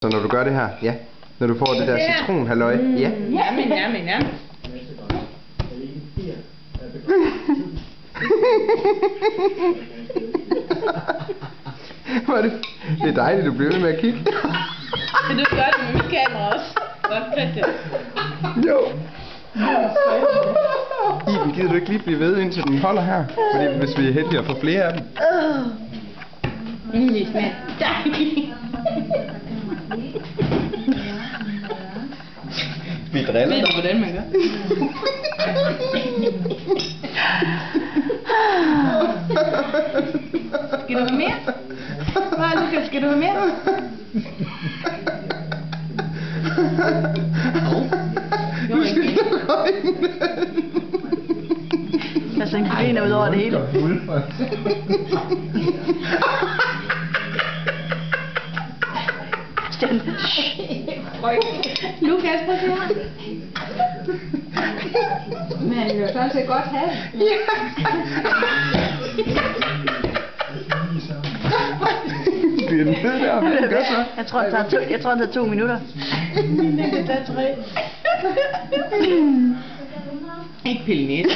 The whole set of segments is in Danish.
Så når du gør det her, ja. Når du får det der citronhalløj, ja. Jamen. Det er dejligt, du bliver ved med at kigge. Vil du gøre det med mit kamera også? Godt fedt. Jo. Iben, gider du ikke lige blive ved, indtil den holder her? Fordi hvis vi er heldige at få flere af dem. Lige smag. Dejligt. Vi driller. Ved du, hvordan man gør? Skal du have mere? Hvad, Lukas? Skal du have mere? Du skal lukke øjnene. Der er en gardiner ud over det hele. Lukas, prøv at se her. Men det er sådan set godt have. Bliver den fed der? Hvad gør så? Jeg tror, det tager 2 minutter. Det kan tage 3. Ikke pille næse.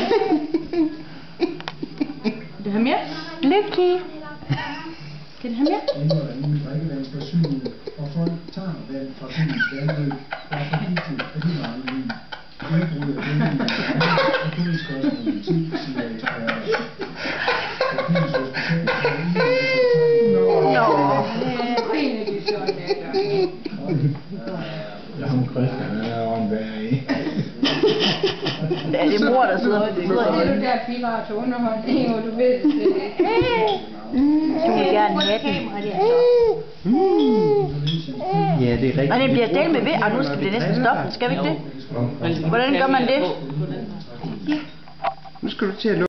Vil du have mere? Lykke. Skal du have mere? Drikkevandsforsyning, og folk tager vand fra byens vandløb, der er forgiftet af de mange vin. Udbrud af vandløb er kun et spørgsmål om tid, siger eksperter. På byens hospital er Christian er over en vær i. Ja, det er mor, der sidder. Det er du der pirat til underholdning, og du ved det. Du vil gerne have den. Ja, det er rigtigt. Og det bliver delt med ved, og nu skal vi næsten stoppe den, skal vi ikke det? Hvordan gør man det? Nu skal du til at lukke.